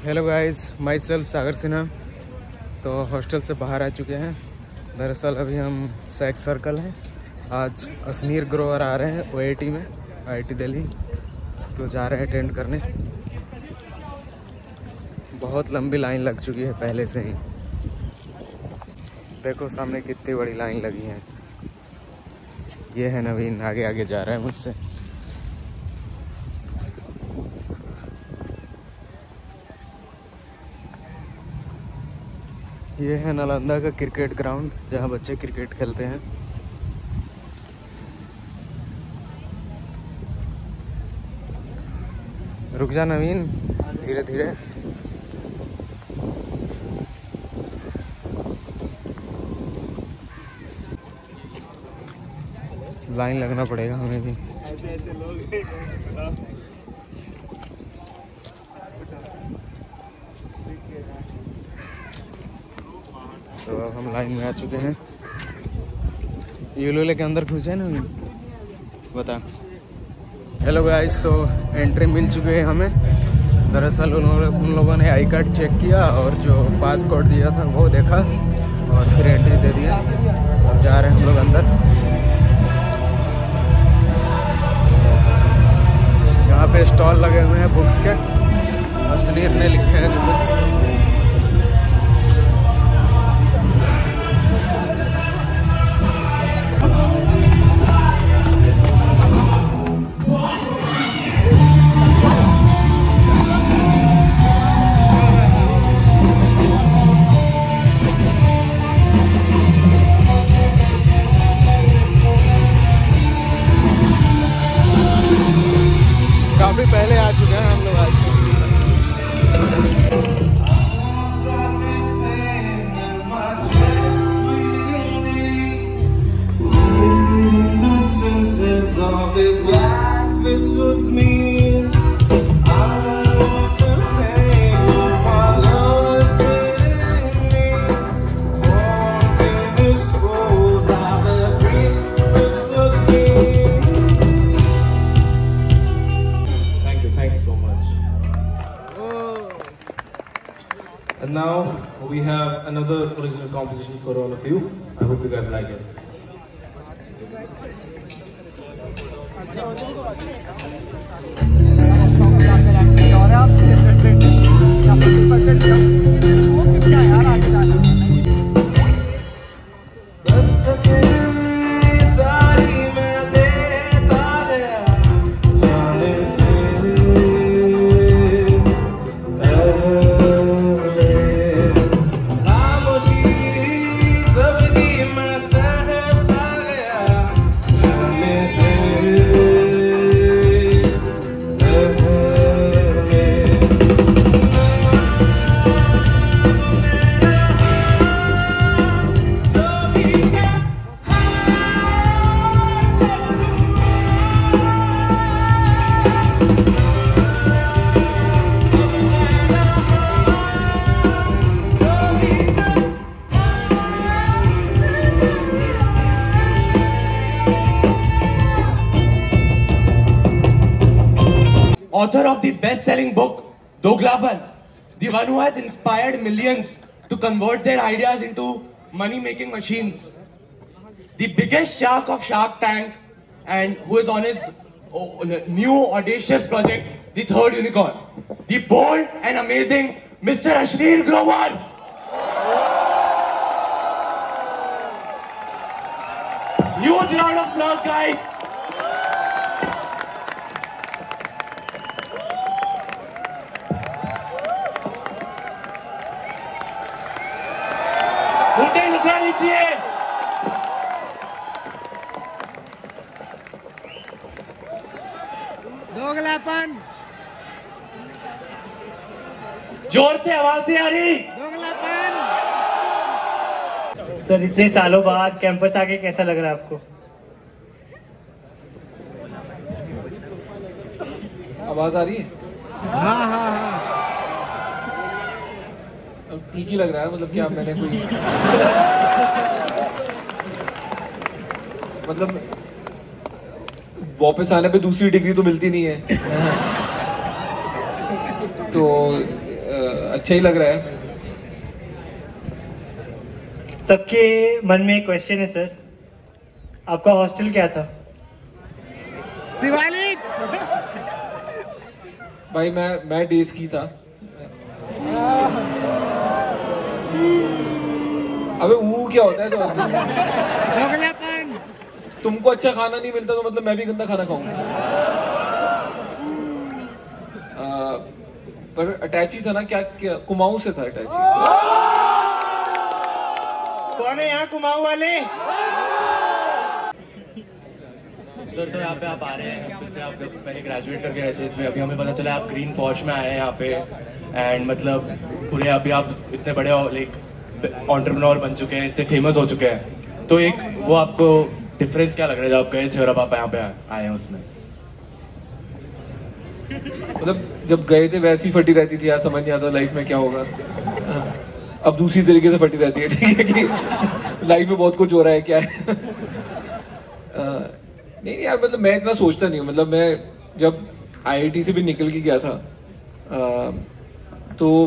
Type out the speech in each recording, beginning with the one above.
Hello guys, my self सागर सिन्हा। तो hostel से बाहर आ चुके हैं। दरअसल अभी हम सैक सर्कल हैं। आज असनीर ग्रोवर आ रहे हैं OIT में, IIT दिल्ली। तो जा रहे हैं अटेंड करने। बहुत लंबी लाइन लग चुकी है पहले से ही। देखो सामने कितनी बड़ी लाइन लगी है। ये है नवीन, आगे आगे जा रहा है मुझसे। ये है नालंदा का क्रिकेट ग्राउंड, जहाँ बच्चे क्रिकेट खेलते हैं। रुक जा नवीन, धीरे धीरे। लाइन लगना पड़ेगा हमें भी। तो अब हम लाइन में आ चुके हैं। यूलो लेके अंदर घुसे ना, बता। हेलो गाइस, तो एंट्री मिल चुकी है हमें। दरअसल उन लोगों ने आई कार्ड चेक किया और जो पास कोड दिया था वो देखा और फिर एंट्री दे दिया। अब जा रहे हैं हम लोग अंदर। यहाँ पे स्टॉल लगे हुए हैं बुक्स के। असनीर ने लिखे हैं जो बुक्स। काफी पहले आ चुके हैं हम लोग आज। And now we have another original composition for all of you. I hope you guys like it. Author of the best-selling book Doglapan, the one who has inspired millions to convert their ideas into money-making machines, the biggest shark of Shark Tank, and who is on his new audacious project, the third unicorn, the bold and amazing Mr. Ashnir Grover. Huge round of applause, guys. दोगलापन, जोर से आवाज से आ रही। दोगलापन। Sir, इतने सालों बाद campus आके कैसा लग रहा है आपको? आवाज आ रही है? हाँ हाँ हाँ, ठीक ही लग रहा है। मतलब कि आप मैंने कोई मतलब वापस आने पे दूसरी डिग्री तो मिलती नहीं है। तो अच्छा ही लग रहा है। सबके मन में एक क्वेश्चन है सर, आपका हॉस्टल क्या था? शिवालिक भाई मैं डेज की था। अबे वो क्या होता है? तो तुमको अच्छा खाना नहीं मिलता तो मतलब मैं भी गंदा खाना खाऊंगा। पर अटैची था ना, क्या कुमाऊं से था अटैची। कौन है यहाँ कुमाऊं वाले? सर तो यहाँ पे आप आ रहे हैं, जैसे आप पहले ग्रेजुएट करके गए थे इसमें, अभी हमें पता चला आप ग्रीन पॉश में आए हैं यहाँ पे, एंड मतलब पूरे अभी आप इतने बड़े लाइक एंटरप्रेन्योर बन चुके हैं, इतने फेमस हो चुके हैं, तो एक वो आपको डिफरेंस क्या लग रहा है जब आप गए थे और अब आप यहाँ पे आए हैं उसमें? मतलब जब गए थे वैसी ही फटी रहती थी यार, समझ नहीं आता लाइफ में क्या होगा। अब दूसरी तरीके से फटी रहती है, ठीक है कि लाइफ में बहुत कुछ हो रहा है क्या है। नहीं यार, मतलब मैं इतना सोचता नहीं हूँ। मतलब मैं जब IIT से भी निकल के गया था तो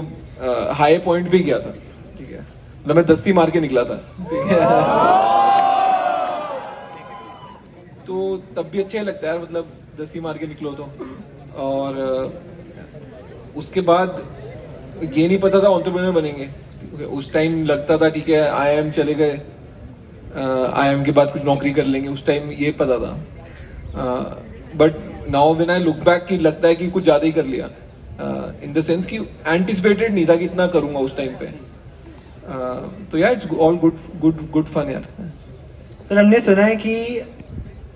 हाई पॉइंट भी गया था, ठीक है। मतलब मैं 10 ही मार के निकला था, ठीक है। तो तब भी अच्छा ही लगता है यार, मतलब 10 ही मार के निकलो तो। और उसके बाद ये नहीं पता था एंटरप्रेन्योर बनेंगे। उस टाइम लगता था ठीक है IIM चले गए, IIM के बाद कुछ नौकरी कर लेंगे, उस टाइम ये पता था। But now when I look back कि लगता है कि कुछ ज्यादा ही कर लिया, इन द सेंस कि एंटिसिपेटेड नहीं था कि इतना करूंगा उस टाइम पे। तो यार इट्स ऑल गुड फन यार। सर हमने सुना है कि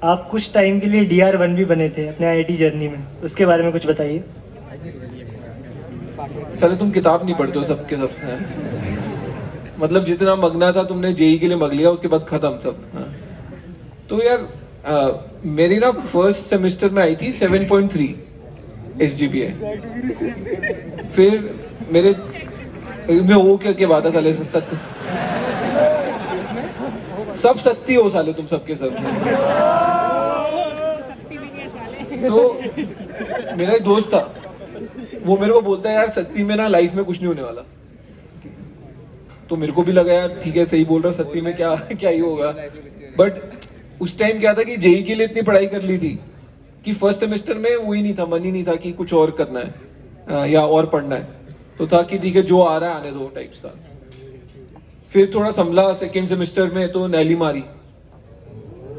आप कुछ टाइम के लिए DR1 भी बने थे अपने IIT जर्नी में, उसके बारे में कुछ बताइए। साले तुम किताब नहीं पढ़ते हो सबके सब। मतलब जितना मगना था तुमने JEE के लिए मग लिया, उसके बाद खत्म सब। तो यार मेरी ना फर्स्ट सेमेस्टर में आई थी 7.3 SGPA। फिर मेरे में वो क्या बात है साले, सब सत्ती हो साले तुम सबके सब। तो मेरा एक दोस्त था, वो मेरे को बोलता है यार सत्ती में ना लाइफ में कुछ नहीं होने वाला। तो मेरे को भी लगा यार ठीक है सही बोल रहा, सत्ती में क्या ही होगा। बट उस टाइम क्या था कि JEE के लिए इतनी पढ़ाई कर ली थी कि फर्स्ट सेमेस्टर में वही नहीं था, मन ही नहीं था कि कुछ और करना है या और पढ़ना है। तो था कि ठीक है जो आ रहा है आने दो टाइप्स था। फिर थोड़ा संभला सेकेंड सेमेस्टर में तो नैली मारी,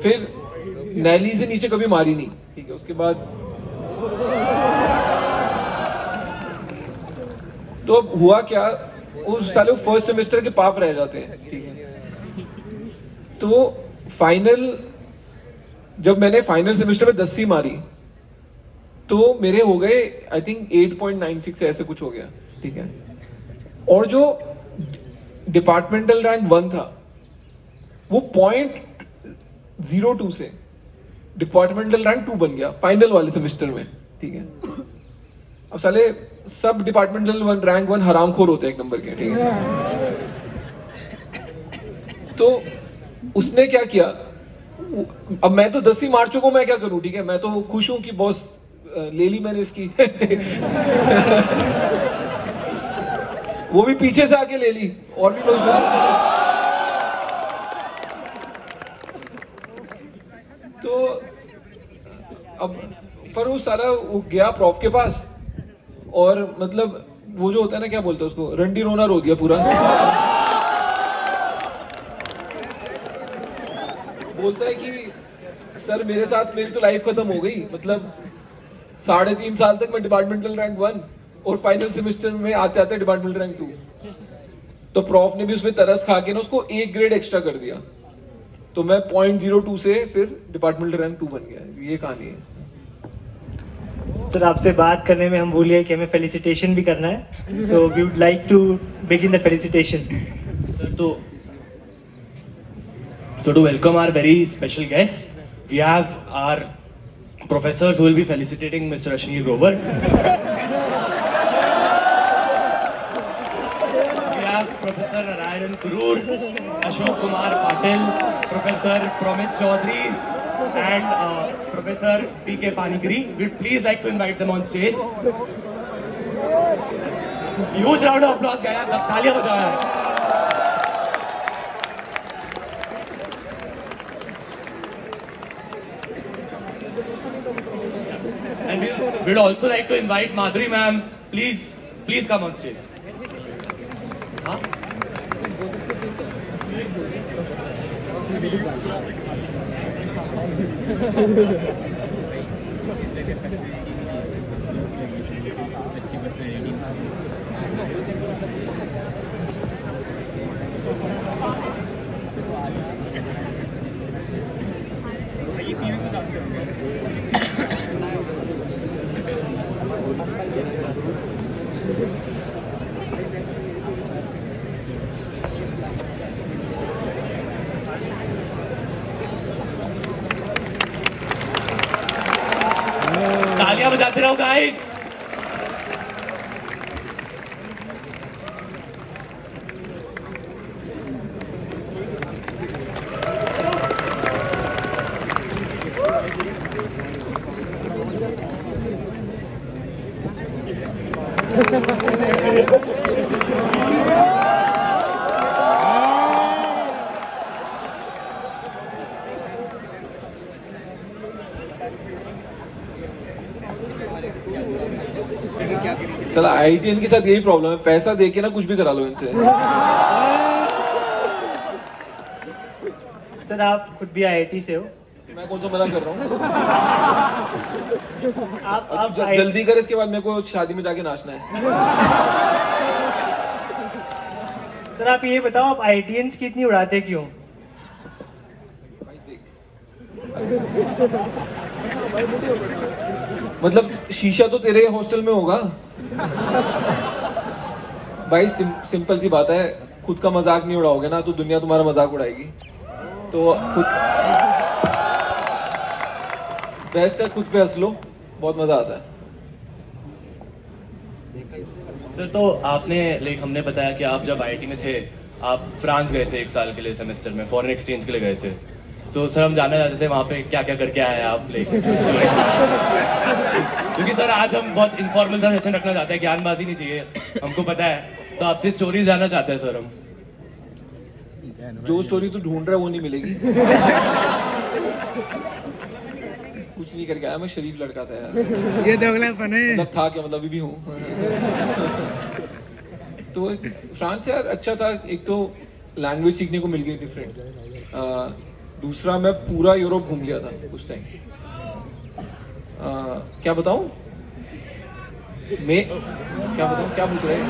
फिर नैली से नीचे कभी मारी नहीं, ठीक है। उसके बाद तो अब हुआ क्या, उस साले फर्स्ट सेमेस्टर के पाप रह जाते हैं, ठीक है। तो फाइनल जब मैंने फाइनल सेमेस्टर में 10 ही मारी तो मेरे हो गए आई थिंक 8.96 ऐसे कुछ हो गया, ठीक है। और जो डिपार्टमेंटल रैंक 1 था वो 0.02 से डिपार्टमेंटल रैंक 2 बन गया फाइनल वाले सेमेस्टर में, ठीक है। अब साले सब डिपार्टमेंटल रैंक 1 हरामखोर होते हैं एक नंबर के, ठीक है। तो उसने क्या किया, अब मैं तो 10 ही मार चुका हूं, मैं क्या करूं, ठीक है। मैं तो खुश हूं कि बॉस ले ली मैंने इसकी। वो भी पीछे से आके ले ली, और भी लोग। तो अब पर वो सारा वो गया प्रॉफ के पास, और मतलब वो जो होता है ना क्या बोलते हैं उसको, रंडी रोना रो दिया पूरा। बोलता है कि सर मेरे साथ मेरी तो लाइफ खत्म हो गई। मतलब 3.5 साल तक मैं डिपार्टमेंटल रैंक 1 और फाइनल सेमेस्टर में आते आते डिपार्टमेंटल रैंक 2। तो प्रॉफ ने भी उसमें तरस खा के ना उसको 1 ग्रेड एक्स्ट्रा कर दिया। तो मैं 0.02 से फिर डिपार्टमेंटल रैंक 2 बन गया। ये कहानी है। सर आपसे बात करने में हम भूल गए कि हमें फेलिसिटेशन भी करना है, so we would like to begin the felicitation. So to welcome our very special guest, we have our professors who will be felicitating Mr. Ashneer Grover. We have Professor Narayan Kurur, Ashok Kumar Patil, Professor Promit Chaudhary, and Professor P.K. Panigiri. We'd please like to invite them on stage. Huge round of applause गया, तालियां बजाया है। And we'd also like to invite Madhuri ma'am. Please come on stage. Huh? तालियां बजाते रहो guys. चला IITian के साथ यही प्रॉब्लम है, पैसा दे के ना कुछ भी करा लो इनसे। सर आप खुद भी IIT से हो? मैं कौन सा मना कर रहा हूँ? आप जल्दी कर, इसके बाद मेरे को शादी में जाके नाचना है। सर आप ये बताओ, आप IITians की इतनी उड़ाते क्यों? मतलब शीशा तो तेरे हॉस्टल में होगा भाई। सिंपल सी बात है, खुद का मजाक नहीं उड़ाओगे ना तो दुनिया तुम्हारा मजाक उड़ाएगी। तो खुद बेस्ट है, खुद पे हंस लो, बहुत मजा आता है। सर तो आपने हमने बताया कि आप जब IIT में थे आप फ्रांस गए थे 1 साल के लिए सेमेस्टर में, फॉरेन एक्सचेंज के लिए गए थे। तो सर हम जानना चाहते थे वहाँ पे क्या क्या करके आए आप क्योंकि सर आज हम बहुत इनफॉर्मल सा सेशन रखना चाहते हैं, ज्ञानबाजी नहीं चाहिए, हमको पता है। तो आपसे स्टोरी जानना चाहते हैं सर हम। जो स्टोरी तू ढूंढ रहा है वो नहीं मिलेगी। कुछ नहीं करके आया, मैं शरीफ लड़का था यार। ये दोगलापन है। मतलब था क्या, मतलब अभी भी हूँ। तो फ्रांस यार अच्छा था, एक तो लैंग्वेज सीखने को मिल गई डिफरेंट, दूसरा मैं पूरा यूरोप घूम लिया था उस टाइम। क्या बताऊं क्या पूछ रहे हैं?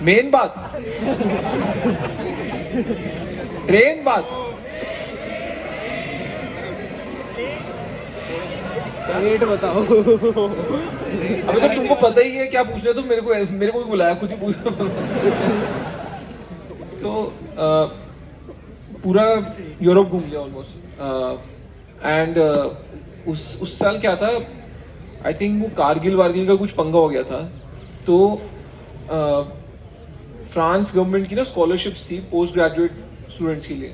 मेन बात ट्रेन बात रेट बताओ। अभी तो तुमको पता ही है क्या पूछ रहे, तो मेरे को भी बुलाया, खुद ही पूछ। तो पूरा यूरोप घूम लिया ऑलमोस्ट। एंड उस साल क्या था, आई थिंक वो कारगिल वारगिल का कुछ पंगा हो गया था। तो फ्रांस गवर्नमेंट की ना स्कॉलरशिप्स थी पोस्ट ग्रेजुएट स्टूडेंट्स के लिए,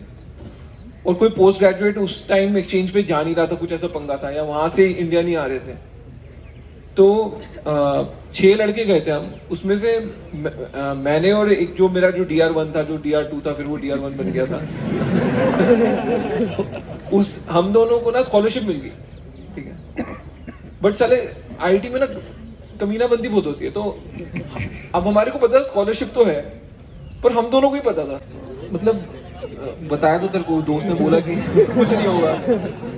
और कोई पोस्ट ग्रेजुएट उस टाइम एक्सचेंज पे जा नहीं रहा था, कुछ ऐसा पंगा था, या वहां से इंडिया नहीं आ रहे थे। तो 6 लड़के गए थे हम, उसमें से मैंने और एक जो मेरा जो DR1 था, जो DR2 था, फिर वो DR1 बन गया था। हम दोनों को ना स्कॉलरशिप मिल गई, ठीक है। बट साले IIT में ना कमीनाबंदी बहुत होती है, तो अब हमारे को पता है स्कॉलरशिप तो है, पर हम दोनों को ही पता था। मतलब बताया तो तेरे को, दोस्त ने बोला कि कुछ नहीं होगा,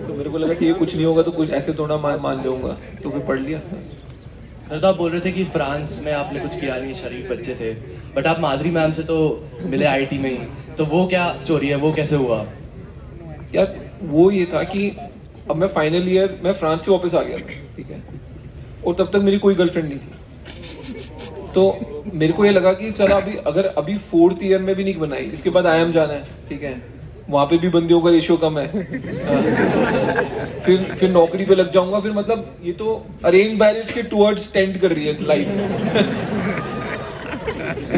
तो मेरे को लगा कि ये कुछ नहीं होगा तो कुछ ऐसे थोड़ा मान लूंगा, तो फिर पढ़ लिया। सर तो आप बोल रहे थे कि फ्रांस में आपने कुछ किया नहीं, शरीफ बच्चे थे, बट आप माधुरी मैम से तो मिले IIT में ही, तो वो क्या स्टोरी है, वो कैसे हुआ? यार वो ये था कि अब मैं फाइनल ईयर में फ्रांस से वापस आ गया, ठीक है, और तब तक मेरी कोई गर्लफ्रेंड नहीं थी। तो मेरे को ये लगा कि चला अभी 4th ईयर में भी नहीं बनाई, इसके बाद IIM जाना है, ठीक है, वहां पे भी बंदियों का रेशियो कम है। फिर नौकरी पे लग जाऊंगा, फिर मतलब ये तो अरेंज मैरिज के टुवर्ड्स टेंड कर रही है लाइफ।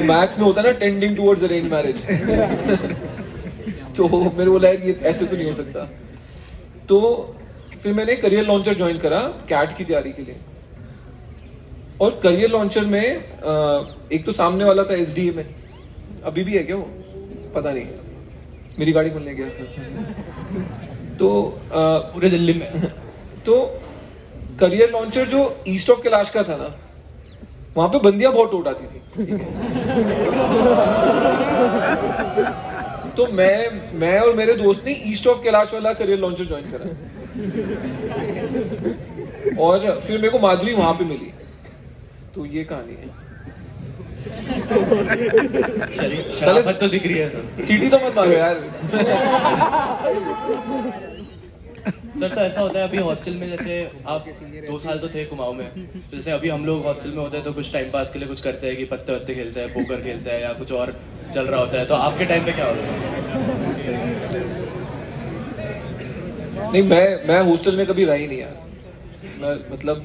मैथ्स में होता है ना, टेंडिंग टुवर्ड्स अरेंज मैरिज। तो मेरे को लगा ये ऐसे तो नहीं हो सकता। तो फिर मैंने करियर लॉन्चर ज्वाइन करा कैट की तैयारी के लिए। और करियर लॉन्चर में एक तो सामने वाला था SDA में, अभी भी है क्या वो, पता नहीं, मेरी गाड़ी खुलने गया तो पूरे दिल्ली में तो करियर लॉन्चर जो ईस्ट ऑफ कैलाश का था ना, वहां पे बंदियां बहुत टोट आती थी। तो मैं और मेरे दोस्त ने ईस्ट ऑफ कैलाश वाला करियर लॉन्चर ज्वाइन करा और फिर मेरे को माधुरी वहां पे मिली। तो ये कहानी है। शराफत तो दिख रही है। सीटी तो मत मारो यार। सर तो ऐसा होता है अभी हॉस्टल में, जैसे आप 2 साल तो थे कुमाऊं में, तो जैसे अभी हम लोग हॉस्टल में होते हैं तो कुछ टाइम पास के लिए कुछ करते हैं कि पत्ते वत्ते खेलते हैं, पोकर खेलते हैं या कुछ और चल रहा होता है, तो आपके टाइम पे क्या होता है? नहीं, मैं हॉस्टल में कभी रहा ही नहीं यार। मतलब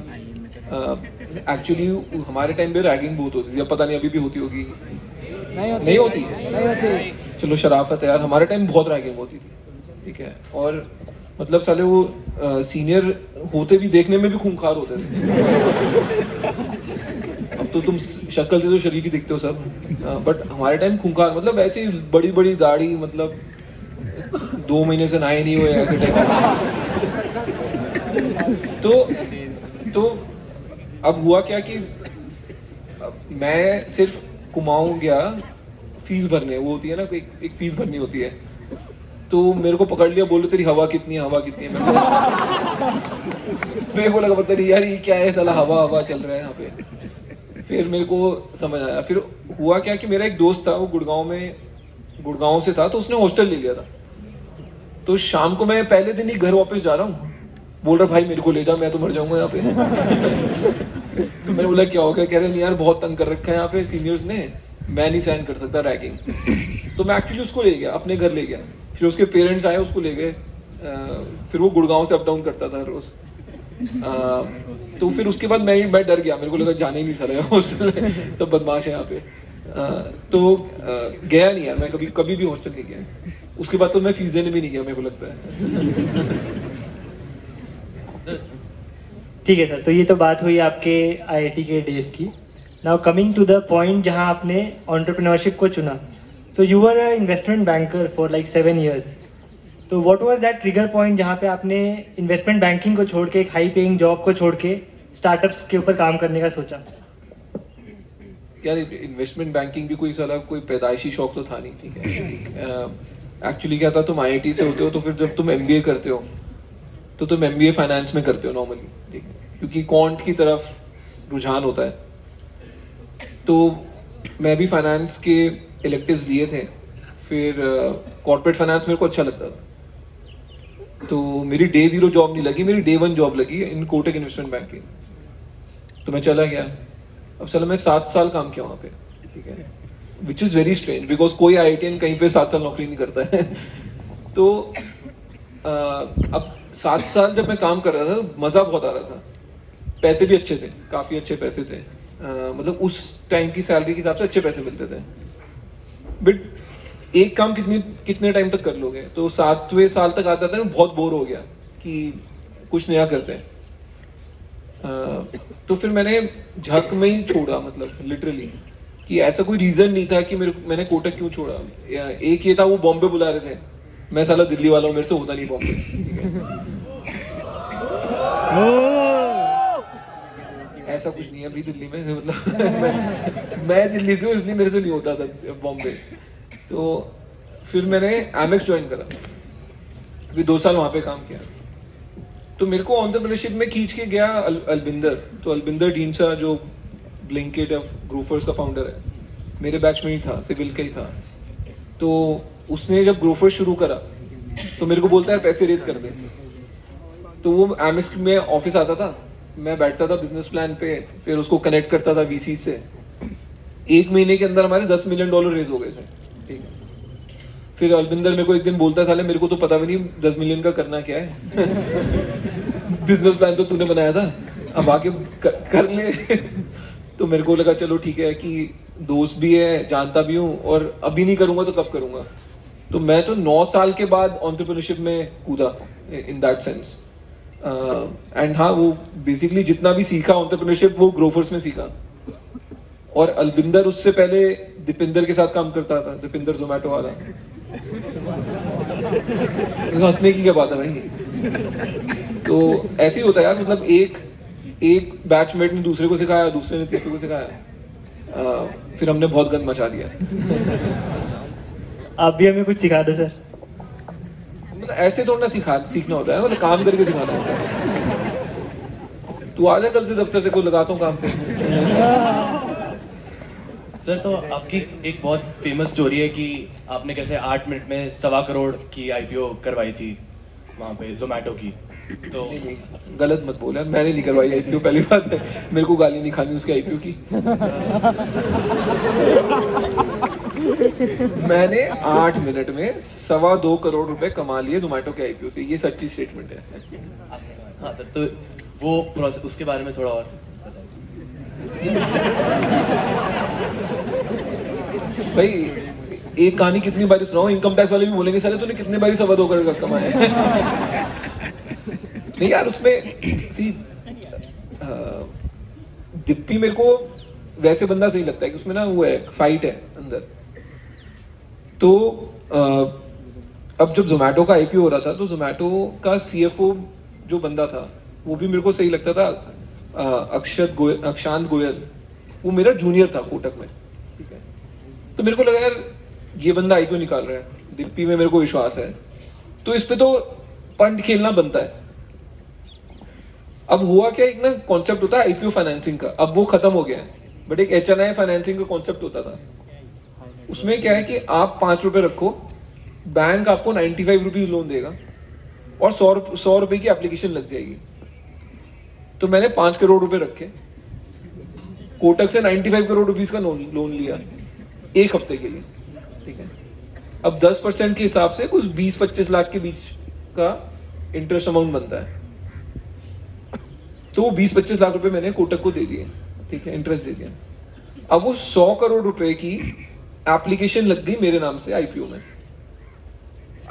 एक्चुअली हमारे टाइम पे रैगिंग बहुत होती थी, अब पता नहीं अभी भी होती होगी। नहीं होती। चलो शराफत है यार, हमारे टाइम बहुत रैगिंग होती थी, ठीक है। और मतलब साले वो सीनियर होते भी देखने में भी खूंखार होते थे। अब तो तुम शक्ल से तो शरीफ ही दिखते हो सब, बट हमारे टाइम खूंखार मतलब ऐसी बड़ी बड़ी दाढ़ी, मतलब 2 महीने से नहाए नहीं हुए ऐसे टाइप। तो अब हुआ क्या कि मैं सिर्फ कुमाऊं गया फीस भरने, वो होती है ना एक फीस भरनी होती है, तो मेरे को पकड़ लिया, बोलो तेरी हवा कितनी है, हवा कितनी है। मेरे को लगा पता नहीं यार ये क्या है, साला हवा चल रहा है यहाँ पे। फिर मेरे को समझ आया। फिर हुआ क्या कि मेरा एक दोस्त था, वो गुड़गांव से था, तो उसने हॉस्टल ले लिया था। तो शाम को मैं पहले दिन ही घर वापस जा रहा हूँ, बोल रहा भाई मेरे को ले जा, मैं तो मर जाऊंगा यहाँ पे। तो मैंने बोला क्या हो गया? कह रहे नहीं यार बहुत तंग कर रखा है यहाँ पे सीनियर्स ने, मैं नहीं सहन कर सकता रैगिंग। तो मैं एक्चुअली उसको ले गया, अपने घर ले गया। फिर उसके पेरेंट्स आए, उसको ले गए। फिर वो गुड़गांव से अप डाउन करता था रोज। तो फिर उसके बाद मैं डर गया, मेरे को लगा जाने ही नहीं सारा हॉस्टल, सब बदमाश है यहाँ पे। तो गया नहीं यार, मैं कभी भी हॉस्टल नहीं गया। उसके बाद तो मैं फीस देने भी नहीं गया, मेरे को लगता है। ठीक है सर, तो ये तो बात हुई आपके IIT के डेज की। Now coming to the point जहां आपने एंटरप्रेन्योरशिप को चुना, तो you were a investment banker for like 7 years। तो what was that trigger point जहां पे आपने इन्वेस्टमेंट बैंकिंग को छोड़ के, एक हाई पेइंग जॉब को छोड़ के स्टार्टअप्स के ऊपर काम करने का सोचा? यार इन्वेस्टमेंट बैंकिंग भी कोई पैदाइशी शौक तो था नहीं, ठीक है। एक्चुअली क्या था, तुम IIT से होते हो तो फिर जब तुम MBA करते हो तो तुम MBA फाइनेंस में करते हो नॉर्मली, ठीक है, क्योंकि क्वांट की तरफ रुझान होता है। तो मैं भी फाइनेंस के इलेक्टिव्स लिए थे। फिर कॉर्पोरेट फाइनेंस मेरे को अच्छा लगता था, तो मेरी Day 0 जॉब नहीं लगी, मेरी Day 1 जॉब लगी इन कोटक इन्वेस्टमेंट बैंकिंग। तो मैं चला गया। अब चलो मैं 7 साल काम किया वहाँ पे, ठीक है, which is very strange because कोई IITian कहीं पे 7 साल नौकरी नहीं करता है। तो अब 7 साल जब मैं काम कर रहा था, मजा बहुत आ रहा था, पैसे भी अच्छे थे, काफी अच्छे पैसे थे। मतलब उस टाइम की सैलरी के हिसाब से अच्छे पैसे मिलते थे। बट एक काम कितने टाइम तक कर लोगे? तो 7वें साल तक आता था, मैं बहुत बोर हो गया कि कुछ नया करते हैं। तो फिर मैंने झक में ही छोड़ा, मतलब लिटरली, कि ऐसा कोई रीजन नहीं था कि मैंने कोटक क्यों छोड़ा। एक ये था, वो बॉम्बे बुला रहे थे, मैं साला दिल्ली वाला हूँ, मेरे से होता नहीं बॉम्बे, ठीक है। ऐसा कुछ नहीं है अभी दिल्ली में, मतलब मैं दिल्ली से हूँ इसलिए मेरे से नहीं होता था बॉम्बे। तो फिर मैंने एमेक्स ज्वाइन करा, अभी 2 साल वहां पे काम किया। तो मेरे को एंटरप्रेन्योरशिप में खींच के गया अलबिंदर। तो अलबिंदर ढींसा जो ब्लिंकिट या ग्रोफर्स का फाउंडर है, मेरे बैच में ही था, सिविल का ही था। तो उसने जब ग्रोफर्स शुरू करा तो मेरे को बोलता है पैसे रेज कर दे। तो वो एमेक्स में ऑफिस आता था, मैं बैठता था बिजनेस प्लान पे, फिर उसको कनेक्ट करता था VC से। 1 महीने के अंदर हमारे $10 मिलियन रेज हो गए थे, ठीक है। फिर अलबिंदर मेरे को एक दिन बोलता है, साले मेरे को तो पता भी नहीं 10 मिलियन का करना क्या है। बिजनेस प्लान तो तूने बनाया था, अब आके कर ले। तो मेरे को लगा चलो ठीक है कि दोस्त भी है, जानता भी हूँ, और अभी नहीं करूंगा तो कब करूंगा। तो मैं तो 9 साल के बाद एंटरप्रेन्योरशिप में कूदा इन दैट सेंस। एंड हाँ, वो बेसिकली जितना भी सीखा एंटरप्रेन्योरशिप वो ग्रोफर्स में सीखा। और अलविंदर उससे पहले दीपिंदर के साथ काम करता था, दीपिंदर जोमेटो वाला। हंसने की क्या बात है भाई। तो ऐसे ही होता है यार, मतलब एक बैचमेट ने दूसरे को सिखाया, दूसरे ने तीसरे को सिखाया, फिर हमने बहुत गंद मचा दिया। आप भी हमें कुछ सिखा दो सर। मतलब ऐसे थोड़ा सीखना होता है, मतलब काम करके सिखाना होता है। तू आ जा कल से दफ्तर से, कोई लगाता हूँ काम पे। सर तो आपकी एक बहुत फेमस स्टोरी है कि आपने कैसे 8 मिनट में 1.25 करोड़ की आईपीओ करवाई थी वहाँ पे जोमेटो की। तो नहीं, गलत मत बोल यार, मैंने नहीं करवाई आईपीओ, पहली बात है। मेरे को गाली नहीं खानी उसके आईपीओ की। मैंने 8 मिनट में 2.25 करोड़ रुपए कमा लिए जोमेटो के आईपीओ से, ये सच्ची स्टेटमेंट है। हाँ सर, तो वो प्रोसेस, उसके बारे में थोड़ा और भाई एक कहानी कितनी बारी सुनाऊं, इनकम टैक्स वाले भी बोलेंगे साले तूने कितने बारी 2.25 करोड़ कमाए। नहीं यार, उसमें सी दिप्पी मेरे को वैसे बंदा सही लगता है कि उसमें ना वो है, फाइट है अंदर। तो अब जब जोमेटो का आईपीओ हो रहा था तो जोमेटो का सीएफओ जो बंदा था वो भी मेरे को सही लगता था, अक्षांत गोयल। वो मेरा जूनियर था कोटक में, ठीक है। तो मेरे को लगा यार ये बंदा आईपीओ निकाल रहा है, दिप्पी में मेरे को विश्वास है, तो इस पे तो पंट खेलना बनता है। अब हुआ क्या, एक ना कॉन्सेप्ट होता है आईपीओ फाइनेंसिंग का, अब वो खत्म हो गया है, बट एक एचएनआई फाइनेंसिंग का कॉन्सेप्ट होता था। उसमें क्या है कि आप 5 रुपए रखो, बैंक आपको 95 रुपीज लोन देगा और 100 रुपए की एप्लीकेशन लग जाएगी। तो मैंने 5 करोड़ रुपए रखे, कोटक से 95 करोड़ रुपीज का लोन लिया 1 हफ्ते के लिए, ठीक है। अब 10% के हिसाब से कुछ 20-25 लाख के बीच का इंटरेस्ट अमाउंट बनता है। तो वो 20-25 लाख रुपए मैंने कोटक को दे दिए, ठीक है, इंटरेस्ट दे दिया। अब वो 100 करोड़ रुपए की एप्लीकेशन लग गई मेरे नाम से आईपीओ में।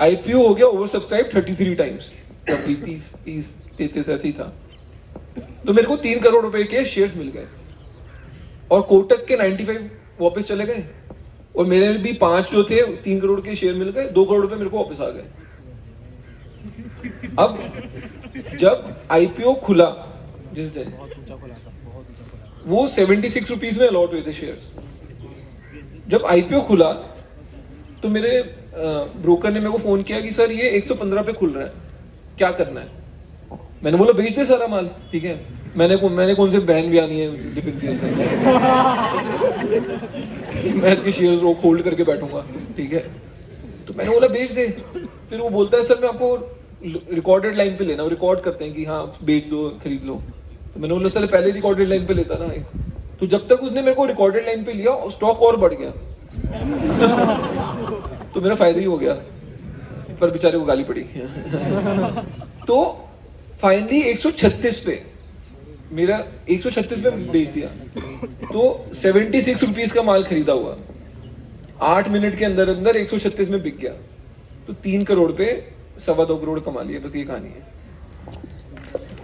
आईपीओ हो गया ओवर सब्सक्राइब 33 टाइम्स, 30-33 ऐसे ही था। तो मेरे को 3 करोड़ रुपए के शेयर्स मिल गए और कोटक के 95 वापस चले गए, और मेरे भी 5 जो थे 3 करोड़ के शेयर मिल गए, 2 करोड़ रुपए मेरे को वापस आ गए। अब जब आईपीओ खुला जिस दिन, वो 76 रुपीज में अलॉट हुए थे शेयर्स। जब आईपीओ खुला तो मेरे ब्रोकर ने मेरे को फोन किया कि सर ये 115 पे खुल रहा है, क्या करना है। मैंने बोला बेच दे सारा माल, ठीक है। मैंने कौन से बहन भी आनी है मैं इसके शेयर्स रोक होल्ड करके बैठूंगा, ठीक है। तो मैंने बोला बेच दे। फिर वो बोलता है सर मैं आपको रिकॉर्डेड लाइन पे लेना, रिकॉर्ड करते हैं कि हाँ बेच दो खरीद लो। तो मैंने बोला सर पहले रिकॉर्डेड लाइन पे लेता ना। तो जब तक उसने मेरे को रिकॉर्डेड लाइन पे लिया स्टॉक और बढ़ गया। तो मेरा फायदा ही हो गया, पर बेचारे को गाली पड़ी। तो फाइनली 136 पे मेरा 136 पे बेच दिया। तो 76 रुपीज का माल खरीदा हुआ 8 मिनट के अंदर अंदर 136 में बिक गया। तो 3 करोड़ पे 2.25 करोड़ कमा लिए, बस ये कहानी है।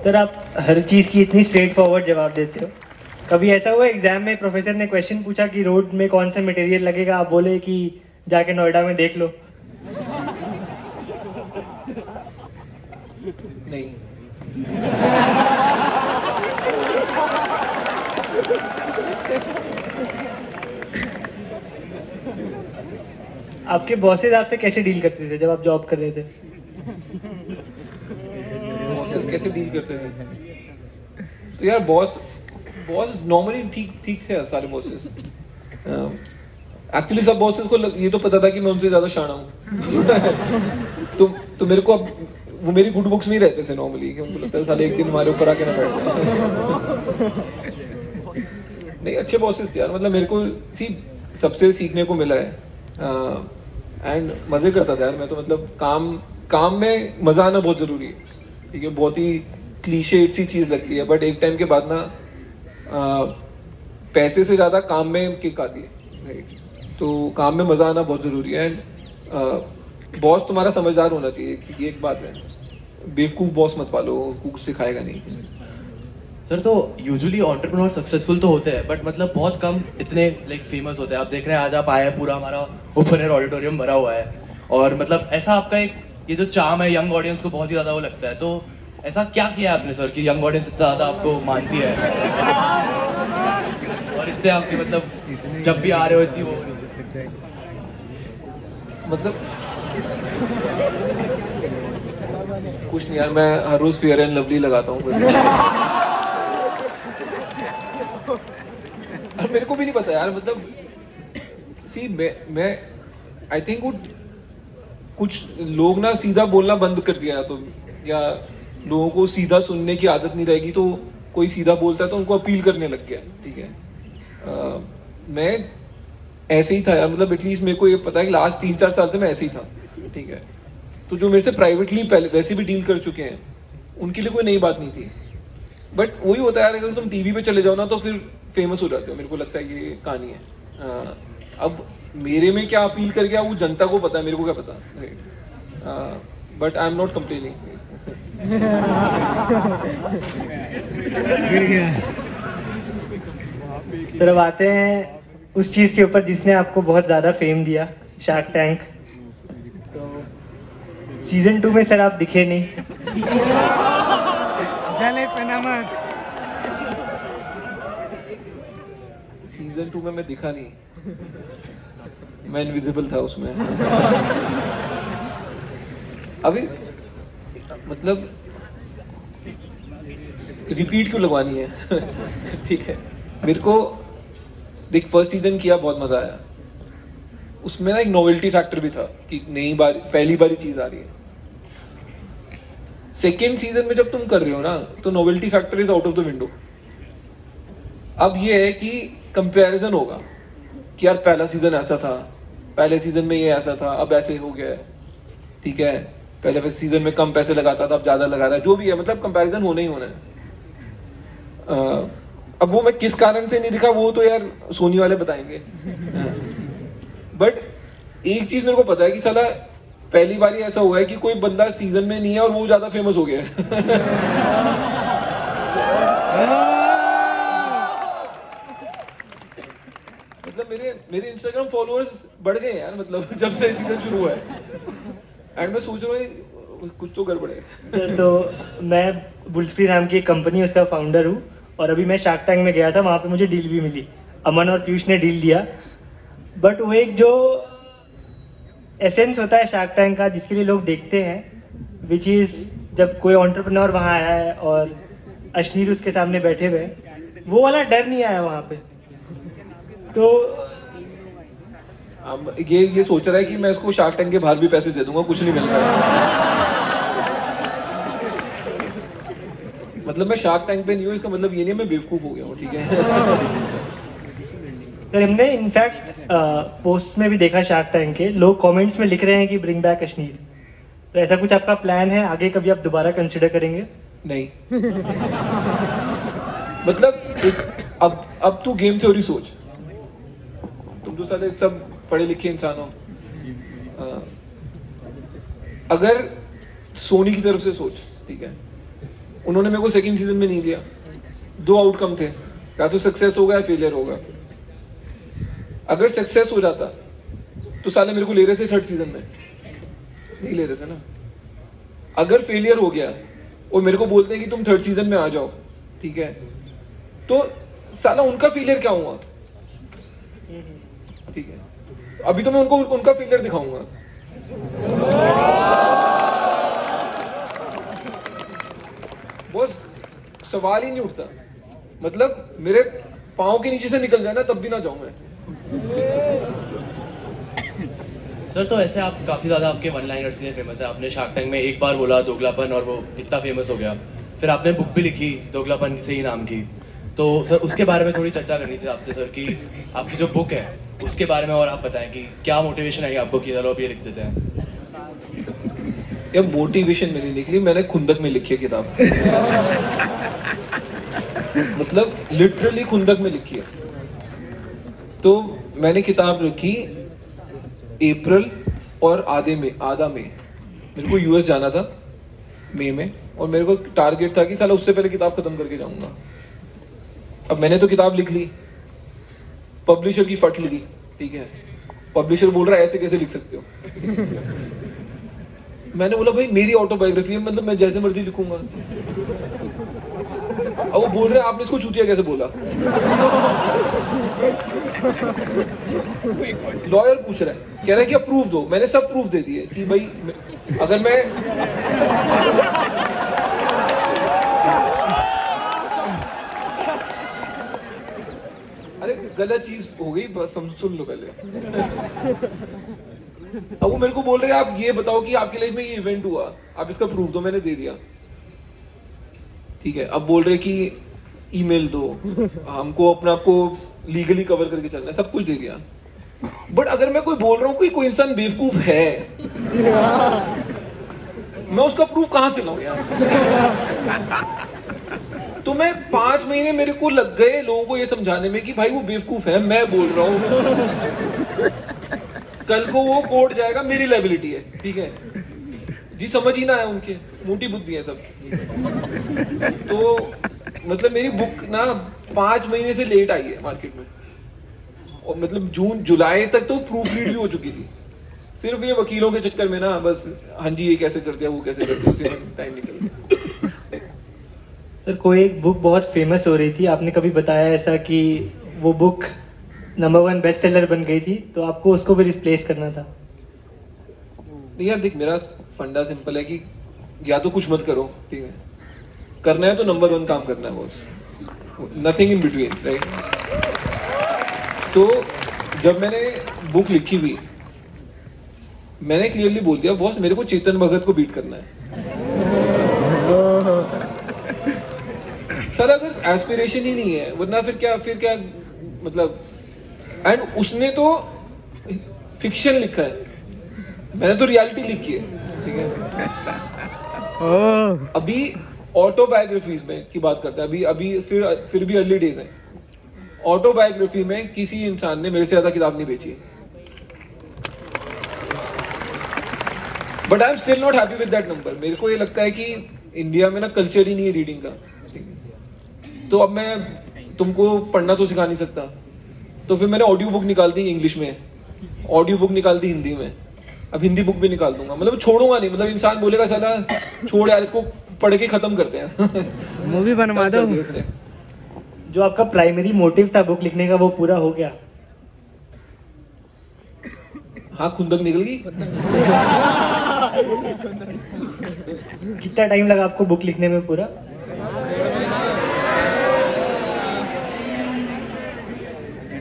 सर आप हर चीज की इतनी स्ट्रेट फॉरवर्ड जवाब देते हो, कभी ऐसा हुआ एग्जाम में प्रोफेसर ने क्वेश्चन पूछा कि रोड में कौन सा मटेरियल लगेगा, आप बोले कि जाके नोएडा में देख लो? नहीं। आपके बॉसेस आपसे कैसे डील करते थे जब आप जॉब कर रहे थे? बॉसेस कैसे डील करते थे? तो यार बॉस नॉर्मली ठीक थे सारे बॉसेस। एक्चुअली सब बॉसेस को ये तो पता था कि मैं उनसे ज्यादा शाना हूँ। तो मेरे को अब वो मेरी गुड बुक्स में ही रहते थे नॉर्मली, कि उनको लगता है साले एक दिन हमारे ऊपर आके ना बैठ जाए। नहीं अच्छे बॉसेस थे यार, मतलब मेरे को सबसे सीखने को मिला है। एंड मजे करता था यार मैं तो, मतलब काम में मजा आना बहुत जरूरी है, ठीक है। बहुत ही क्लीशे सी चीज लगती है, बट एक टाइम के बाद ना पैसे से ज्यादा काम में किक आती है, राइट। तो काम में मजा आना बहुत जरूरी है। एंड बॉस तुम्हारा समझदार होना चाहिए, ये एक बात है। बेवकूफ बॉस मत पालो, कुछ सिखाएगा नहीं। सर तो यूजुअली एंटरप्रेन्योर सक्सेसफुल तो होते हैं, बट मतलब बहुत कम इतने लाइक फेमस होते हैं। आप देख रहे हैं आज आप आए हैं, पूरा हमारा ओपन एयर ऑडिटोरियम भरा हुआ है, और मतलब ऐसा आपका एक ये जो चार्म है यंग ऑडियंस को बहुत ही ज्यादा वो लगता है। तो ऐसा क्या किया है आपने सर कि यंग ऑडियंस इतना ज्यादा आपको मानती है, और इतने आपके मतलब जब भी आ रहे हो इतनी वो मतलब कुछ नहीं यार, मैं हर रोज फेयर एंड लवली लगाता हूँ। मेरे को भी नहीं पता यार, मतलब सी मैं आई थिंक कुछ लोग ना सीधा बोलना बंद कर दिया, तो या लोगों को सीधा सुनने की आदत नहीं रहेगी, तो कोई सीधा बोलता है तो उनको अपील करने लग गया। ठीक है, मैं ऐसे ही था यार, मतलब एटलीस्ट मेरे को ये पता है कि लास्ट 3-4 साल से मैं ऐसे ही था। ठीक है, तो जो मेरे से प्राइवेटली पहले वैसे भी डील कर चुके हैं उनके लिए कोई नई बात नहीं थी। बट वही होता है यार, अगर तुम टीवी पे चले जाओ ना तो फिर फेमस हो जाते हो। मेरे को लगता है ये कहानी है। अब मेरे में क्या अपील कर गया वो जनता को पता है, मेरे को क्या पता। But I am not complaining. Sir अब आते हैं उस चीज के ऊपर जिसने आपको बहुत ज्यादा फेम दिया, शार्क टैंक। तो सीजन 2 में सर आप दिखे नहीं। जले पे नमक। सीजन 2 में मैं दिखा नहीं, मैं इनविजिबल था उसमें। अभी मतलब रिपीट क्यों लगवानी है? ठीक है, मेरे को देख फर्स्ट सीजन किया, बहुत मजा आया। उसमें ना एक नोवेल्टी फैक्टर भी था कि नई बार पहली बार चीज आ रही है। सेकेंड सीजन में जब तुम कर रहे हो ना तो novelty factor is out of the window. अब ये है कि कंपैरिजन होगा कि यार पहला सीजन ऐसा था, पहले सीजन में ये ऐसा था, अब ऐसे हो गया है। ठीक है, पहले सीजन में कम पैसे लगाता था, अब ज्यादा लगा रहा है, जो भी है, मतलब कंपैरिजन होना ही होना है। अब वो मैं किस कारण से नहीं दिखा वो तो यार सोनी वाले बताएंगे। बट एक चीज मेरे को पता है कि साला पहली बार ऐसा हुआ है कि कोई बंदा सीजन में नहीं है और वो ज्यादा फेमस हो गया है। मतलब मेरे इंस्टाग्राम फॉलोअर्स बढ़ गए यार, मतलब जब से सीजन शुरू हुआ है। एंड मैं सोच रहा हूँ कुछ तो गड़बड़ है। तो मैं बुल्सफ्री नाम की एक कंपनी है उसका फाउंडर हूँ, और अभी मैं शार्क टैंक में गया था, वहाँ पे मुझे डील भी मिली। अमन और पीयूष ने डील दिया। बट वो एक जो एसेंस होता है शार्क टैंक का जिसके लिए लोग देखते हैं, विच इज़ जब कोई एंटरप्रेन्योर वहाँ आया है और अश्नीर उसके सामने बैठे हुए हैं, वो वाला डर नहीं आया वहाँ पे। तो ये सोच रहा है कि मैं इसको शार्क टैंक के बाहर भी पैसे दे दूंगा, कुछ नहीं मिल रहा है। मतलब मैं शार्क टैंक पे नहीं हूँ, इसका मतलब ये नहीं मैं बेवकूफ हो गया हूँ। ठीक है। सर हमने इनफैक्ट पोस्ट में भी देखा शार्क टैंक के, लोग कमेंट्स में लिख रहे हैं कि ब्रिंग बैक अश्नीर। तो ऐसा कुछ आपका प्लान है आगे, कभी आप दोबारा कंसिडर करेंगे? नहीं। मतलब अब तू गेम थ्योरी सोच, तुम जो सारे सब पढ़े लिखे इंसान हो, अगर सोनी की तरफ से सोच, ठीक है, उन्होंने मेरे को सेकंड सीजन में नहीं दिया, 2 आउटकम थे, या तो सक्सेस होगा या फेलियर होगा। अगर सक्सेस हो जाता तो साले मेरे को ले रहे थे थर्ड सीजन में, नहीं ले रहे थे ना। अगर फेलियर हो गया और मेरे को बोलते हैं कि तुम थर्ड सीजन में आ जाओ, ठीक है, तो साला उनका फेलियर क्या हुआ? ठीक है, अभी तो मैं उनको उनका फेलियर दिखाऊंगा। बस सवाल ही नहीं उठता, मतलब मेरे पाँव के नीचे से निकल जाए ना तब भी ना जाऊं मैं। सर तो ऐसे आप काफी ज्यादा आपके वन लाइनर्स के लिए फेमस है। आपने शार्क टैंक में एक बार बोला दोगलापन और वो इतना फेमस हो गया। फिर आपने बुक भी लिखी दोगलापन से ही नाम की। तो सर उसके बारे में थोड़ी चर्चा करनी थी आपसे सर, कि आपकी जो बुक है उसके बारे में और आप बताएं कि क्या मोटिवेशन आई आपको कि चलो अब ये लिख देते हैं। यार मोटिवेशन में नहीं निकली, मैंने खुंदक में लिखी है किताब। मतलब लिटरली खुंदक में लिखी है। तो मैंने किताब रखी अप्रैल और आधा में मेरे को यूएस जाना था। मई में, और मेरे को टारगेट था कि साला उससे पहले किताब खत्म करके जाऊंगा। अब मैंने तो किताब लिख ली, पब्लिशर की फट लगी, ठीक है, पब्लिशर बोल रहा है ऐसे कैसे लिख सकते हो। मैंने बोला भाई मेरी ऑटोबायोग्राफी है, मतलब मैं जैसे मर्जी लिखूंगा। अब वो बोल रहे हैं आपने इसको चूतिया कैसे बोला। लॉयर पूछ रहा है, कह रहा है कि अब प्रूफ दो। मैंने सब प्रूफ दे दिए कि भाई अगर मैं अरे गलत चीज हो गई, बस सुन लो पहले। अब वो मेरे को बोल रहे हैं आप ये बताओ कि आपके लाइफ में ये इवेंट हुआ, आप इसका प्रूफ दो। मैंने दे दिया, ठीक है। अब बोल रहे कि ईमेल दो, हमको अपने आप को लीगली कवर करके चलना है, सब कुछ दे दिया। बट अगर मैं कोई बोल रहा हूँ कि कोई इंसान बेवकूफ है, मैं उसका प्रूफ कहां से लाऊं यार। तो मैं 5 महीने मेरे को लग गए लोगों को ये समझाने में कि भाई वो बेवकूफ है, मैं बोल रहा हूँ। कल को वो कोर्ट जाएगा, मेरी लायबिलिटी है, ठीक है जी। समझ ही ना है, उनके मोटी बुद्धि है सब। तो मतलब मेरी बुक ना 5 महीने से लेट आई है मार्केट में, और मतलब जून जुलाई तक तो प्रूफ रीड भी हो चुकी थी। सिर्फ ये वकीलों के चक्कर में ना बस, हाँ जी ये कैसे कर दिया, वो कैसे कर दिया, उसी में टाइम निकल गया। सर कोई एक बुक बहुत फेमस हो रही थी, आपने कभी बताया ऐसा कि वो बुक नंबर 1 बेस्ट सेलर बन गई थी, तो आपको उसको भी रिप्लेस करना था? नहीं यार देख, मेरा फंडा सिंपल है कि या तो कुछ मत करो, ठीक है, करना है तो नंबर 1 काम करना है, boss, nothing in between, right. तो जब मैंने बुक लिखी हुई, मैंने क्लियरली बोल दिया बॉस मेरे को चेतन भगत को बीट करना है। सर अगर एस्पिरेशन ही नहीं है, वरना फिर क्या मतलब। एंड उसने तो फिक्शन लिखा है, मैंने तो रियलिटी लिखी है, ठीक है। अभी ऑटोबायोग्राफीज में की बात करते हैं, अभी फिर भी अर्ली डेज है। ऑटोबायोग्राफी में किसी इंसान ने मेरे से ज्यादा किताब नहीं बेची है, but I am still not happy with that number. मेरे को ये लगता है कि इंडिया में ना कल्चर ही नहीं है रीडिंग का, तो अब मैं तुमको पढ़ना तो सिखा नहीं सकता, तो फिर मैंने ऑडियो बुक निकाल दी इंग्लिश में, ऑडियो बुक निकाल दी हिंदी में, अब हिंदी बुक भी निकाल दूंगा। मतलब छोड़ूंगा नहीं, मतलब इंसान बोलेगा साला छोड़ यार इसको, पढ़ के खत्म करते हैं। मूवी बनवा दो। जो आपका प्राइमरी मोटिव था बुक लिखने का, वो पूरा हो गया? हाँ, खुंदक निकल गई। कितना टाइम लगा आपको बुक लिखने में पूरा?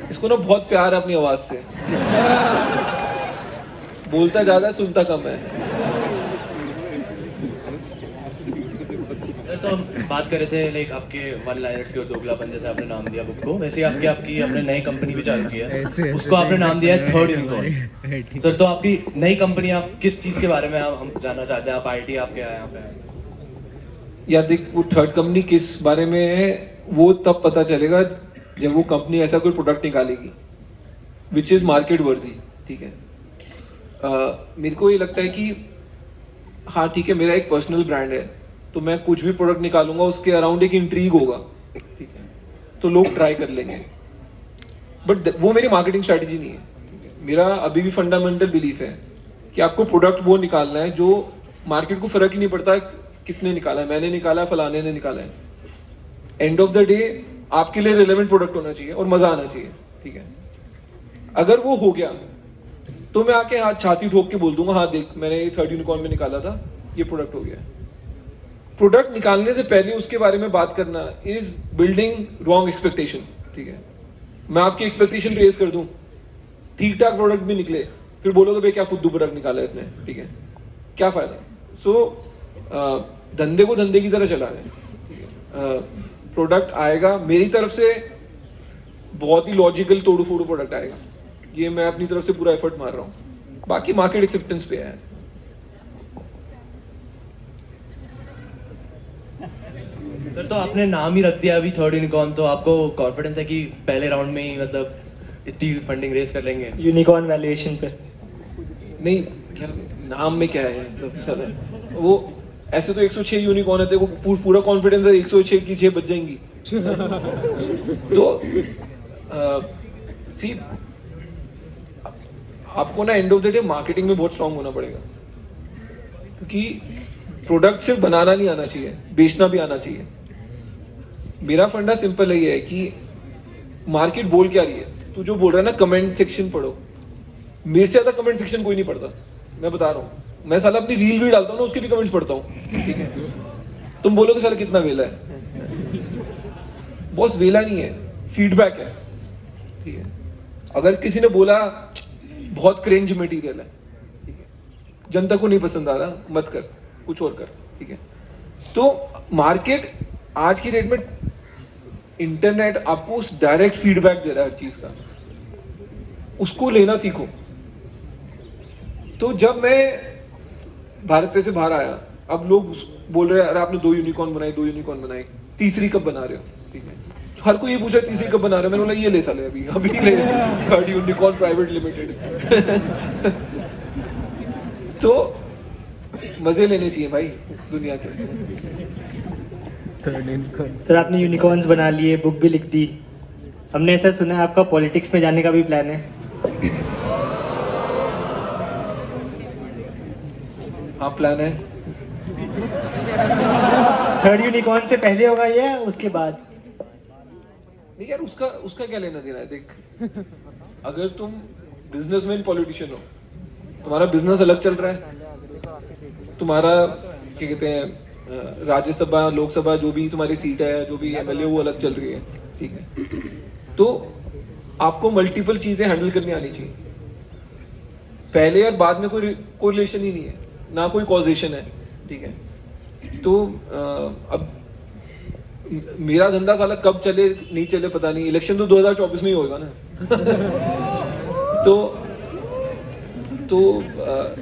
इसको ना बहुत प्यार है अपनी आवाज से, बोलता ज्यादा है सुनता कम है। तो हम बात कर रहे थे लाइक आपके वन लाइनर्स की और दोगलापन, जैसे आपने नाम दिया बुक को, वैसे ही आपकी आपने नई कंपनी भी चालू की है, उसको आपने नाम दिया है थर्ड यूनिकॉर्न। सर तो आपकी नई कंपनी, आप किस चीज के बारे में हम जानना चाहते हैं? आप आईटी आप क्या है यहाँ पे? यार देख, वो थर्ड कंपनी किस बारे में है वो तब पता चलेगा जब वो कंपनी ऐसा कोई प्रोडक्ट निकालेगी विच इज मार्केट वर्दी, ठीक है। मेरे को ये लगता है कि हाँ ठीक है, मेरा एक पर्सनल ब्रांड है, तो मैं कुछ भी प्रोडक्ट निकालूंगा उसके अराउंड एक इंट्रीग होगा, ठीक है, तो लोग ट्राई कर लेंगे, बट वो मेरी मार्केटिंग स्ट्रेटेजी नहीं है। मेरा अभी भी फंडामेंटल बिलीफ है कि आपको प्रोडक्ट वो निकालना है जो मार्केट को फर्क ही नहीं पड़ता किसने निकाला है, मैंने निकाला है, फलाने ने निकाला है। एंड ऑफ द डे आपके लिए रिलेवेंट प्रोडक्ट होना चाहिए और मजा आना चाहिए, ठीक है। अगर वो हो गया तो मैं आके हाथ छाती ठोक के बोल दूंगा हाँ देख मैंने ये थर्ड यूनिकॉर्न में निकाला था, ये प्रोडक्ट हो गया। प्रोडक्ट निकालने से पहले उसके बारे में बात करना इज बिल्डिंग रॉन्ग एक्सपेक्टेशन, ठीक है। मैं आपकी एक्सपेक्टेशन रेज कर दूं, ठीक ठाक प्रोडक्ट भी निकले, फिर बोलोगे भाई क्या फुद्दू प्रोडक्ट निकाला है इसने, ठीक है, क्या फायदा। सो धंधे को धंधे की तरह चला रहे हैं, प्रोडक्ट आएगा मेरी तरफ से, बहुत ही लॉजिकल तोड़ू फोड़ू प्रोडक्ट आएगा, ये मैं अपनी तरफ से पूरा एफर्ट मार रहा हूँ, बाकी मार्केट एक्सेप्टेंस पे है। सर तो आपने नाम ही रख दिया अभी थर्ड यूनिकॉर्न, तो आपको कॉन्फिडेंस है कि पहले राउंड में ही मतलब इतनी फंडिंग रेज कर लेंगे? यूनिकॉर्न वैल्यूएशन पे नहीं, क्या नाम में क्या है मतलब वो ऐसे तो 106 यूनिकॉर्न है, तेरे को पूरा कॉन्फिडेंस है 106 की 6 बच जाएंगी। तो सी आपको ना end of the day marketing में बहुत स्ट्रांग होना पड़ेगा, क्योंकि प्रोडक्ट सिर्फ बनाना नहीं आना चाहिए, बेचना भी आना चाहिए। मेरा फंडा सिंपल है, ये है कि मार्केट बोल क्या रही है, तू जो बोल रहा है ना कमेंट सेक्शन पढ़ो। मेरे से ज्यादा कमेंट सेक्शन कोई नहीं पढ़ता, मैं बता रहा हूँ। मैं साला अपनी रील भी डालता हूँ ना, उसके भी कमेंट्स पढ़ता हूँ, ठीक है। तुम बोलोगे साला कितना वेला है, बॉस वेला नहीं है, फीडबैक है, ठीक है। अगर किसी ने बोला बहुत क्रिंज मटेरियल है, ठीक है, जनता को नहीं पसंद आ रहा, मत कर, कुछ और कर, ठीक है। तो मार्केट आज की डेट में इंटरनेट आपको डायरेक्ट फीडबैक दे रहा है हर चीज का, उसको लेना सीखो। तो जब मैं भारत पे से बाहर आया, अब लोग बोल रहे हैं अरे आपने 2 यूनिकॉर्न बनाए, तीसरी कब बना रहे हो, ठीक है। हर कोई ये पूछा तीसरी कब बना रहे हो, मैंने बोला ये ले साले अभी ले थर्ड यूनिकॉर्न प्राइवेट लिमिटेड। तो मजे लेने चाहिए भाई दुनिया के। सर आपने यूनिकॉर्न्स बना लिए, बुक भी लिख दी, हमने ऐसा सुना है आपका पॉलिटिक्स में जाने का भी प्लान है। हाँ प्लान है। थर्ड यूनिकॉर्न से पहले होगा ये उसके बाद? नहीं यार, उसका क्या लेना देना है। देख, अगर तुम बिजनेसमैन पॉलिटिशियन हो, तुम्हारा बिजनेस अलग चल रहा है, तुम्हारा क्या कहते हैं राज्यसभा लोकसभा जो भी तुम्हारी सीट है, जो भी एमएलए वो अलग चल रही है, ठीक है। तो आपको मल्टीपल चीजें हैंडल करनी आनी चाहिए। पहले और बाद में कोई कोरिलेशन ही नहीं है, ना कोई कॉजेशन है, ठीक है। तो अब मेरा धंधा साला कब चले नहीं चले पता नहीं, इलेक्शन तो 2024 में ही होगा ना। तो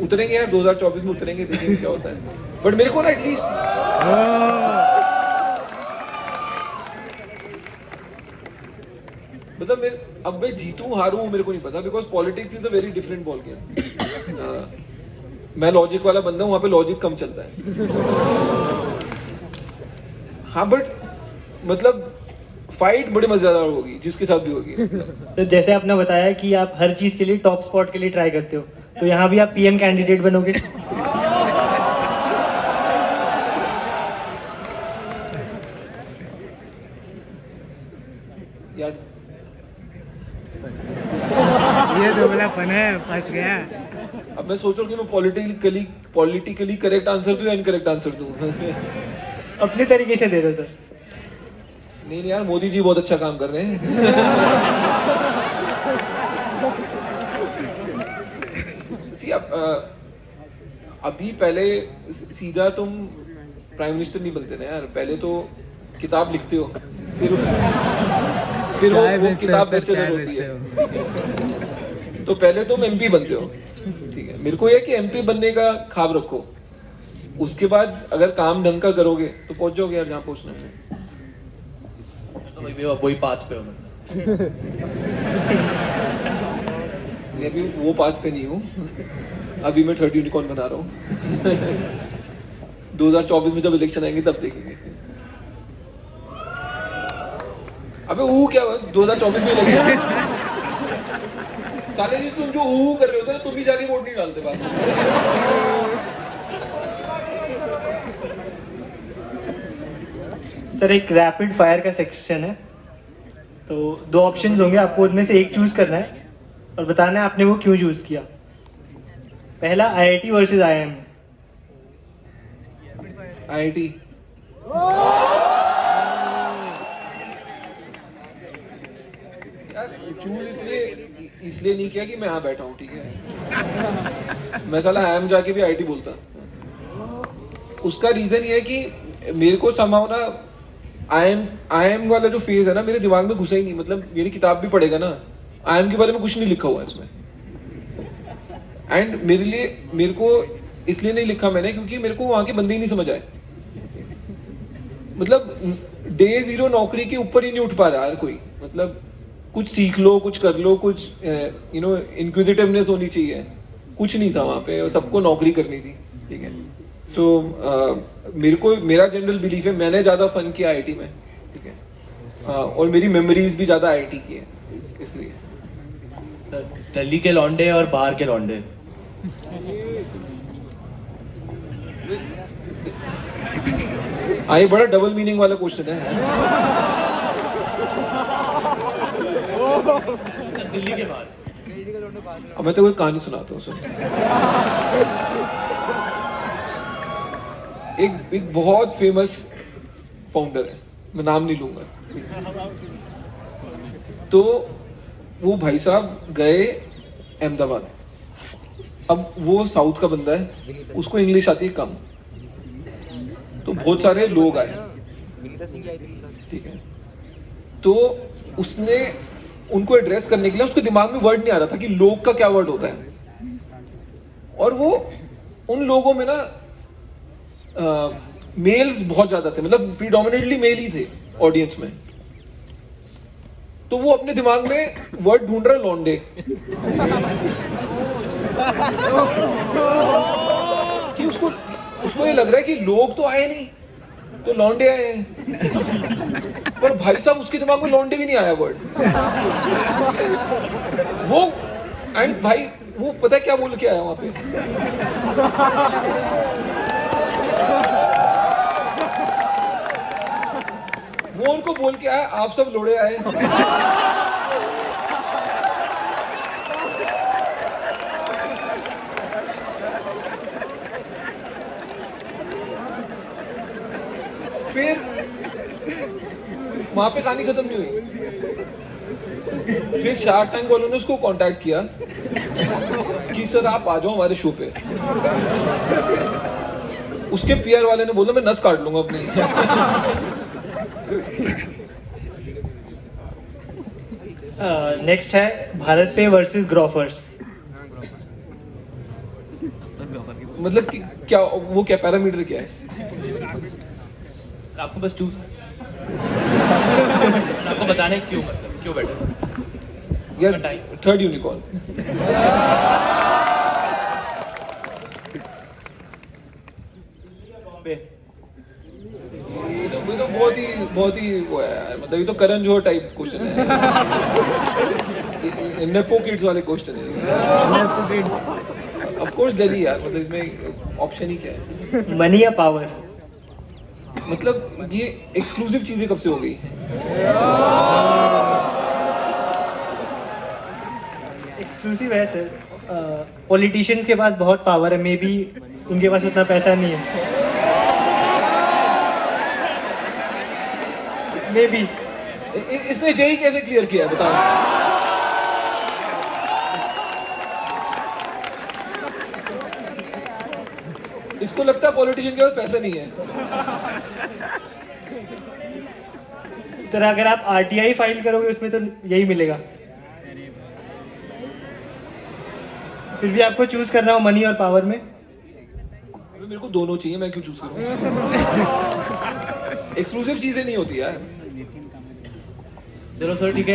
उतरेंगे यार 2024 में उतरेंगे, देखेंगे क्या होता है। बट मेरे को ना एटलीस्ट मतलब अब मैं जीतूं हारूं मेरे को नहीं पता, because politics is a very different ball game. मैं लॉजिक वाला बंदा हूं, वहां पे लॉजिक कम चलता है। हाँ बट मतलब फाइट बड़े मजेदार होगी, जिसके साथ भी होगी। तो जैसे आपने बताया कि आप हर चीज के लिए टॉप स्पॉट के लिए ट्राई करते हो, तो यहाँ भी आप पीएम कैंडिडेट बनोगे? यार ये दोगलापन है, फंस गया। अब मैं सोच रहा हूँ कि मैं पॉलिटिकली करेक्ट आंसर दूं या इनकरेक्ट आंसर दूं। अपने तरीके से दे दो सर। नहीं यार, मोदी जी बहुत अच्छा काम कर रहे हैं। अभी पहले सीधा तुम प्राइम मिनिस्टर नहीं बनते ना यार, पहले तो किताब लिखते हो, फिर वो किताब बेस्टसेलर होती है। तो पहले तुम एमपी बनते हो, ठीक है। मेरे को यह कि एमपी बनने का ख्वाब रखो, उसके बाद अगर काम ढंग का करोगे तो पहुंच जाओगे यार जहां पहुंचना है। तो वही पाथ पे हो मैं अभी वो पाथ पे नहीं हूँ, अभी मैं थर्ड यूनिकॉर्न बना रहा हूँ। 2024 में जब इलेक्शन आएंगे तब देखेंगे। अबे वो क्या 2024 में इलेक्शन साले जी, तुम जो कर रहे होते ना, तुम भी जाके वोट नहीं डालते बात। सर एक रैपिड फायर का सेक्शन है, तो 2 ऑप्शंस होंगे, आपको उनमें से एक चूज करना है और बताना है आपने वो क्यों चूज किया। पहला IIT versus IIM. IIT. Choose इसलिए नहीं किया कि मैं यहाँ बैठा हूँ, ठीक है। मैं साला आईएम जाके भी आईआईटी बोलता। उसका रीजन ये है कि मेरे को समाव ना आईएम वाला जो फेज है ना, मेरे दिमाग में घुसा ही नहीं। मतलब मेरी किताब भी पढ़ेगा ना, आईएम के बारे में कुछ नहीं लिखा हुआ है इसमें। एंड मेरे को इसलिए नहीं लिखा मैंने क्योंकि मेरे को वहां के बंदे ही नहीं समझ आए। मतलब डे 0 नौकरी के ऊपर ही नहीं उठ पा रहा हर कोई। मतलब कुछ सीख लो, कुछ कर लो, कुछ इंक्विजिटिवनेस होनी चाहिए, कुछ नहीं था वहां पे, सबको नौकरी करनी थी, ठीक है। तो मेरा जनरल बिलीफ है, मैंने ज्यादा फन किया आईआईटी में, ठीक है, और मेरी मेमोरीज भी ज्यादा आईआईटी की है, इसलिए। दिल्ली के लौंडे और बाहर के लौंडे। ये बड़ा डबल मीनिंग वाला क्वेश्चन है। दिल्ली के बाहर। अब मैं तो कोई कहानी सुनाता हूँ, सुन। एक बहुत फेमस फाउंडर है, मैं नाम नहीं लूंगा, तो वो भाई साहब गए अहमदाबाद। अब वो साउथ का बंदा है, उसको इंग्लिश आती है कम, तो बहुत सारे लोग आए, ठीक है, तो उसने उनको एड्रेस करने के लिए, उसके दिमाग में वर्ड नहीं आ रहा था कि लोग का क्या वर्ड होता है, और वो उन लोगों में ना मेल्स बहुत ज्यादा थे, मतलब प्रीडोमिनेटली मेल ही थे ऑडियंस में, तो वो अपने दिमाग में वर्ड ढूंढ रहा है लौंडे। कि उसको ये लग रहा है कि लोग तो आए नहीं, तो लौंडे आए हैं, पर भाई साहब उसके दिमाग में लौंडे भी नहीं आया वर्ड। वो एंड भाई वो पता है क्या बोल के आया वहां पे? वो उनको बोल के आया, आप सब लोड़े आए। फिर वहां पे कहानी खत्म नहीं हुई। फिर शार्क टैंक वालों ने उसको कांटेक्ट किया कि सर आप आ जाओ हमारे शो पे। उसके पीआर वाले ने बोला मैं नस काट लूंगा अपनी। नेक्स्ट है भारत पे वर्सेस ग्रोफर्स। मतलब कि क्या वो क्या पैरामीटर क्या है? आपको बस चूज आपको बताने क्यों, मतलब क्यों बेटर यार थर्ड यूनिकॉर्न। ये तो बहुत ही वो है यार, मतलब ये तो करण जोहर टाइप क्वेश्चन है। नेपो किड्स वाले क्वेश्चन है। ऑफ कोर्स दिल्ली यार, मतलब इसमें ऑप्शन ही क्या है? मनी या पावर? मतलब ये एक्सक्लूसिव चीजें कब से हो गई? एक्सक्लूसिव है सर। पॉलिटिशियंस के पास बहुत पावर है, मे बी उनके पास उतना पैसा नहीं है, मे बी। इसने जेई कैसे क्लियर किया है बताओ? इसको लगता है पॉलिटिशियन के पास पैसा नहीं है। सर अगर आप आरटीआई फाइल करोगे उसमें तो यही मिलेगा। फिर भी आपको चूज करना हो मनी और पावर में? मेरे को दोनों चाहिए, मैं क्यों चूज करूं? एक्सक्लूसिव चीजें नहीं होती यार। चलो सर ठीक है।